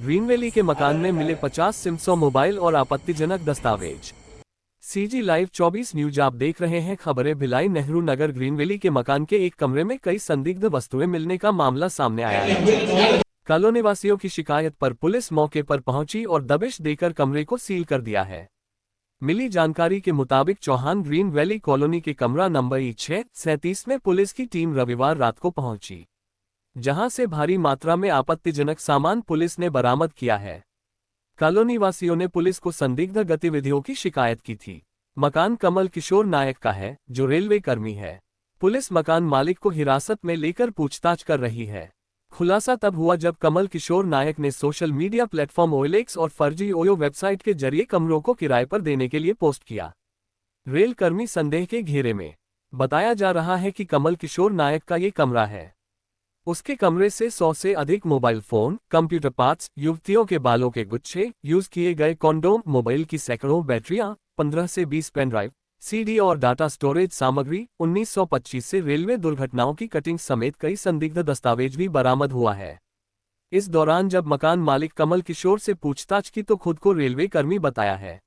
Green valley के मकान में मिले 50 सिम मोबाइल और आपत्तिजनक दस्तावेज। सीजी लाइव 24 न्यूज आप देख रहे हैं खबरें। भिलाई नेहरू नगर ग्रीन वैली के मकान के एक कमरे में कई संदिग्ध वस्तुएं मिलने का मामला सामने आया है। कॉलोनी वासियों की शिकायत पर पुलिस मौके पर पहुंची और दबिश देकर कमरे को सील कर दिया है। मिली जानकारी के मुताबिक चौहान ग्रीन वैली कॉलोनी के कमरा नंबर E637 में पुलिस की टीम रविवार रात को पहुंची, जहां से भारी मात्रा में आपत्तिजनक सामान पुलिस ने बरामद किया है। कॉलोनी वासियों ने पुलिस को संदिग्ध गतिविधियों की शिकायत की थी। मकान कमल किशोर नायक का है, जो रेलवे कर्मी है। पुलिस मकान मालिक को हिरासत में लेकर पूछताछ कर रही है। खुलासा तब हुआ जब कमल किशोर नायक ने सोशल मीडिया प्लेटफॉर्म OLX और फर्जी ओयो वेबसाइट के जरिए कमरों को किराए पर देने के लिए पोस्ट किया। रेल कर्मी संदेह के घेरे में। बताया जा रहा है कि कमल किशोर नायक का ये कमरा है। उसके कमरे से 100 से अधिक मोबाइल फोन, कंप्यूटर पार्ट्स, युवतियों के बालों के गुच्छे, यूज किए गए कॉन्डोम, मोबाइल की सैकड़ों बैटरियां, 15 से 20 पेन ड्राइव, CD और डाटा स्टोरेज सामग्री, 1925 से रेलवे दुर्घटनाओं की कटिंग समेत कई संदिग्ध दस्तावेज भी बरामद हुआ है। इस दौरान जब मकान मालिक कमल किशोर से पूछताछ की तो खुद को रेलवे कर्मी बताया है,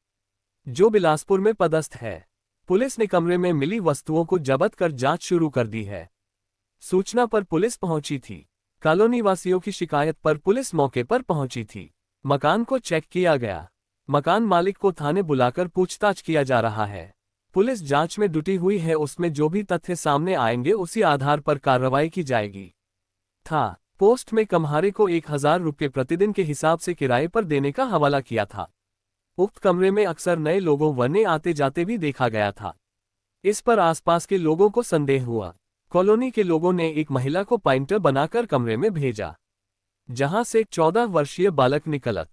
जो बिलासपुर में पदस्थ है। पुलिस ने कमरे में मिली वस्तुओं को जब्त कर जांच शुरू कर दी है। सूचना पर पुलिस पहुंची थी। कॉलोनी वासियों की शिकायत पर पुलिस मौके पर पहुंची थी। मकान को चेक किया गया। मकान मालिक को थाने बुलाकर पूछताछ किया जा रहा है। पुलिस जांच में जुटी हुई है। उसमें जो भी तथ्य सामने आएंगे उसी आधार पर कार्रवाई की जाएगी। पोस्ट में कम्हारे को 1000 रुपये प्रतिदिन के हिसाब से किराए पर देने का हवाला किया था। उक्त कमरे में अक्सर नए लोगों वरने आते जाते भी देखा गया था। इस पर आसपास के लोगों को संदेह हुआ। कॉलोनी के लोगों ने एक महिला को पॉइंटर बनाकर कमरे में भेजा, जहां से एक 14 वर्षीय बालक निकलत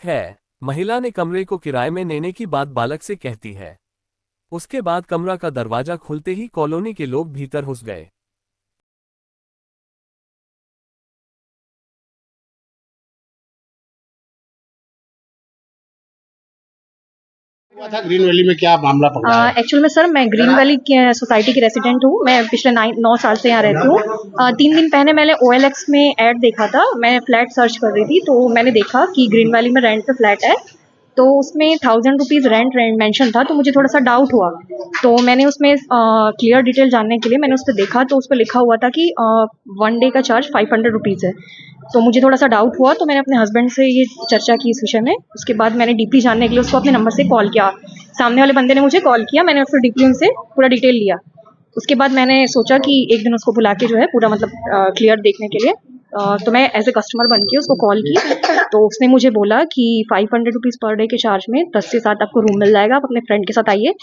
है। महिला ने कमरे को किराए में लेने की बात बालक से कहती है। उसके बाद कमरा का दरवाजा खुलते ही कॉलोनी के लोग भीतर घुस गए। हुआ था ग्रीन वैली में, क्या मामला पकड़ा है? एक्चुअल में सर, मैं ग्रीन वैली सोसाइटी की रेसिडेंट हूँ। मैं पिछले 9 साल से यहाँ रहती हूँ। 3 दिन पहले मैंने OLX में ऐड देखा था। मैं फ्लैट सर्च कर रही थी तो मैंने देखा कि ग्रीन वैली में रेंट पे फ्लैट है, तो उसमें 1000 रुपीज़ रेंट मेंशन था। तो मुझे थोड़ा सा डाउट हुआ, तो मैंने उसमें क्लियर डिटेल जानने के लिए मैंने उस पर देखा, तो उस पर लिखा हुआ था कि 1 डे का चार्ज 500 रुपीज़ है। तो मुझे थोड़ा सा डाउट हुआ, तो मैंने अपने हस्बैंड से ये चर्चा की इस विषय में। उसके बाद मैंने डीपली जानने के लिए उसको अपने नंबर से कॉल किया। सामने वाले बंदे ने मुझे कॉल किया, मैंने उससे डीपली उनसे पूरा डिटेल लिया। उसके बाद मैंने सोचा कि एक दिन उसको बुला के जो है पूरा मतलब क्लियर देखने के लिए, तो मैं एज ए कस्टमर बन के उसको कॉल की। तो उसने मुझे बोला कि 500 रुपीज़ पर डे के चार्ज में 10 से 7 आपको रूम मिल जाएगा। आप अपने फ्रेंड के साथ आइए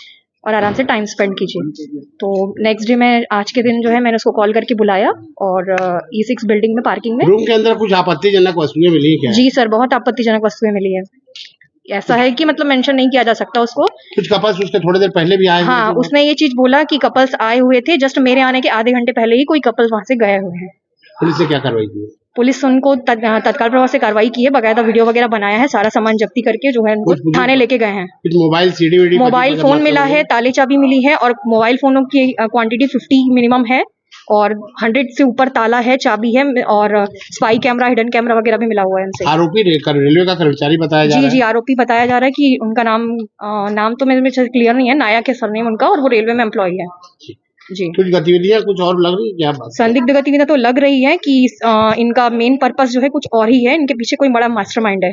और आराम से टाइम स्पेंड कीजिए। तो नेक्स्ट डे मैं आज के दिन जो है मैंने उसको कॉल करके बुलाया और E6 बिल्डिंग में पार्किंग में। रूम के अंदर कुछ आपत्तिजनक वस्तुएं मिली हैं क्या? जी सर, बहुत आपत्तिजनक वस्तुएं मिली है। ऐसा है कि मतलब मेंशन नहीं किया जा सकता उसको। कुछ कपल्स उसके थोड़ी देर पहले भी आए हुए हाँ, थे। उसने ये चीज बोला कि कपल्स आए हुए थे। जस्ट मेरे आने के आधे घंटे पहले ही कोई कपल्स वहां से गए हुए हैं। पुलिस ने क्या कार्रवाई की? पुलिस उनको तत्काल प्रभाव से कार्रवाई की है। बकायदा वीडियो वगैरह बनाया है, सारा सामान जब्ती करके जो है उनको थाने लेके गए हैं। कुछ मोबाइल CD मोबाइल फोन मिला है, ताले चाबी मिली है और मोबाइल फोनों की क्वांटिटी 50 मिनिमम है और 100 से ऊपर ताला है, चाबी है और स्पाई कैमरा, हिडन कैमरा वगैरह भी मिला हुआ है उनसे। आरोपी रेलवे का कर्मचारी बताया जा रहा है। जी, आरोपी बताया जा रहा है कि उनका नाम तो मेरे क्लियर नहीं है, नायक है सरनेम उनका और वो रेलवे में एम्प्लॉय है। जी। कुछ गतिविधियां कुछ और लग रही है क्या? संदिग्ध गतिविधियां तो लग रही है कि इनका मेन पर्पस जो है कुछ और ही है। इनके पीछे कोई बड़ा मास्टरमाइंड है।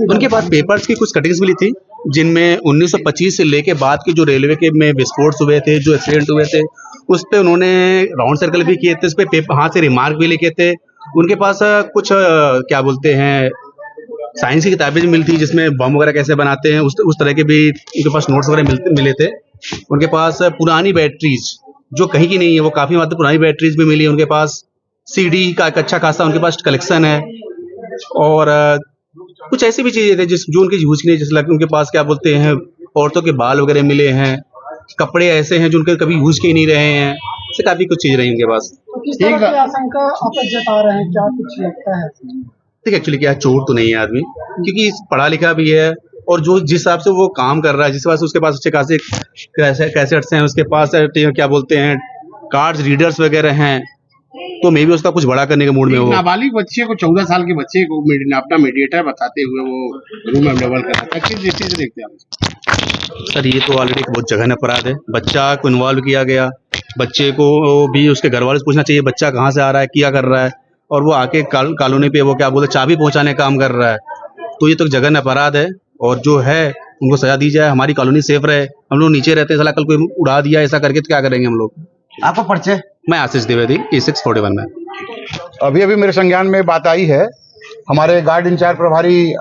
उनके पास पेपर्स की कुछ कटिंग्स मिली थी, जिनमें 1925 से लेके बाद के जो रेलवे के में विस्फोट हुए थे, जो एक्सीडेंट हुए थे, उस पे उन्होंने राउंड सर्कल भी किए थे। उस पे हाथ से रिमार्क भी लिखे थे। उनके पास कुछ क्या बोलते हैं साइंस की किताबें भी मिली थी, जिसमें बम वगैरह कैसे बनाते हैं उस तरह के भी उनके पास नोट्स वगैरह मिले थे। उनके पास पुरानी बैटरीज जो कहीं की नहीं है, वो काफी मात्रा पुरानी बैटरीज भी मिली। उनके पास CD का एक अच्छा खासा उनके पास कलेक्शन है और कुछ ऐसी भी चीजें थे जो उनके यूज की नहीं, जैसे उनके पास क्या बोलते हैं औरतों के बाल वगैरह मिले हैं, कपड़े ऐसे हैं जो उनके कभी यूज के नहीं रहे हैं, ऐसे काफी कुछ चीज रही उनके पास। किस तरह की आशंका आप जता रहे हैं, क्या कुछ लगता है? देखिए एक्चुअली क्या चोर तो नहीं है आदमी, क्योंकि पढ़ा लिखा भी है और जो जिस हिसाब से वो काम कर रहा है, जिस हिसाब से उसके पास अच्छे खासे कैसेट्स हैं, उसके पास क्या बोलते हैं कार्ड्स रीडर्स वगैरह हैं, तो मे भी उसका कुछ बड़ा करने के मूड में एक हो। नाबालिग बच्चे को 14 साल के बच्चे को अपना मीडिएटर बताते हुए वो रूम अवेलेबल कर रहा था। किस दृष्टि से देखते हैं आप? सर ये तो ऑलरेडी एक बहुत जघन्य अपराध है। बच्चा को इन्वॉल्व किया गया, बच्चे को भी उसके घर वाले से पूछना चाहिए बच्चा कहाँ से आ रहा है, क्या कर रहा है, और वो आके कॉलोनी पे वो क्या बोलते चाबी पहुंचाने का काम कर रहा है। तो ये तो जघन्य अपराध है और जो है उनको सजा दी जाए, हमारी कॉलोनी सेफ रहे। हम लोग नीचे रहते हैं, साला कल कोई उड़ा दिया ऐसा करके तो क्या करेंगे हम लोग। आपको परिचय? मैं आशीष द्विवेदी E641 में। अभी अभी मेरे संज्ञान में बात आई है, हमारे गार्ड इंचार्ज प्रभारी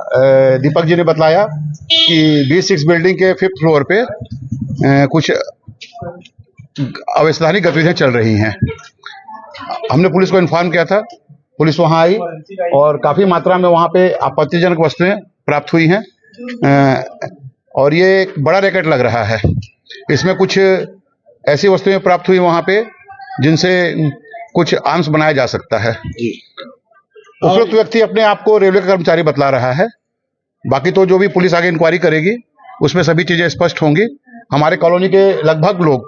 दीपक जी ने बताया कि B6 बिल्डिंग के 5th फ्लोर पे कुछ अवैधानिक गतिविधियां चल रही हैं। हमने पुलिस को इन्फॉर्म किया था, पुलिस वहां आई और काफी मात्रा में वहां पे आपत्तिजनक वस्तुएं प्राप्त हुई हैं और ये एक बड़ा रैकेट लग रहा है। इसमें कुछ ऐसी वस्तुएं प्राप्त हुई वहां पे जिनसे कुछ आर्म्स बनाया जा सकता है। उपयुक्त व्यक्ति अपने आप को रेलवे का कर्मचारी बतला रहा है। बाकी तो जो भी पुलिस आगे इंक्वायरी करेगी उसमें सभी चीजें स्पष्ट होंगी। हमारे कॉलोनी के लगभग लोग,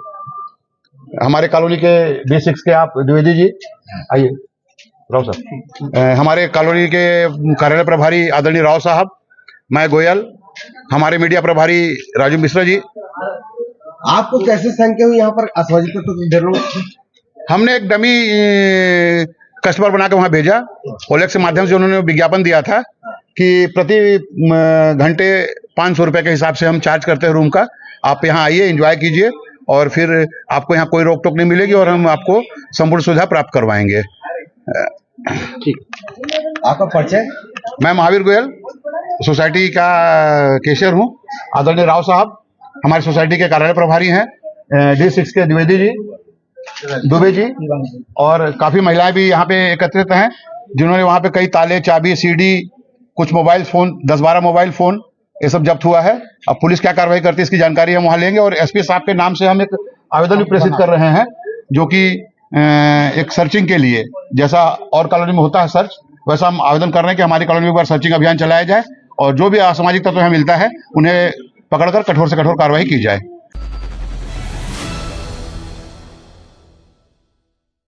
हमारे कॉलोनी के B6 के, आप द्विवेदी जी आइए, राव साहब, हमारे कॉलोनी के कार्यालय प्रभारी आदरणीय राव साहब, मैं गोयल, हमारे मीडिया प्रभारी राजू मिश्रा जी। आपको कैसे शंका हुई यहाँ पर असामाजिक तत्व ढेर लोग? हमने एक डमी कस्टमर बना के वहां भेजा। OLX के माध्यम से उन्होंने विज्ञापन दिया था कि प्रति घंटे 500 रुपए के हिसाब से हम चार्ज करते हैं रूम का। आप यहाँ आइए, एंजॉय कीजिए और फिर आपको यहाँ कोई रोक टोक नहीं मिलेगी और हम आपको संपूर्ण सुविधा प्राप्त करवाएंगे। आपका परिचय? मैं महावीर गोयल, सोसाइटी का कैशियर हूँ। आदरणीय राव साहब हमारी सोसाइटी के कार्यालय प्रभारी हैं, D6 के द्विवेदी जी, दुबे जी, और काफी महिलाएं भी यहाँ पे एकत्रित हैं जिन्होंने वहाँ पे कई ताले, चाबी, CD, कुछ मोबाइल फोन, 10-12 मोबाइल फोन, ये सब जब्त हुआ है। अब पुलिस क्या कार्रवाई करती है इसकी जानकारी हम वहाँ लेंगे और SP साहब के नाम से हम एक आवेदन भी प्रेषित कर रहे हैं जो कि एक सर्चिंग के लिए, जैसा और कॉलोनी में होता है सर्च, वैसा हम आवेदन कर रहे हैं कि हमारी कॉलोनी में एक बार सर्चिंग अभियान चलाया जाए और जो भी असामाजिक तत्व हमें मिलता है उन्हें पकड़कर कठोर से कठोर कार्रवाई की जाए।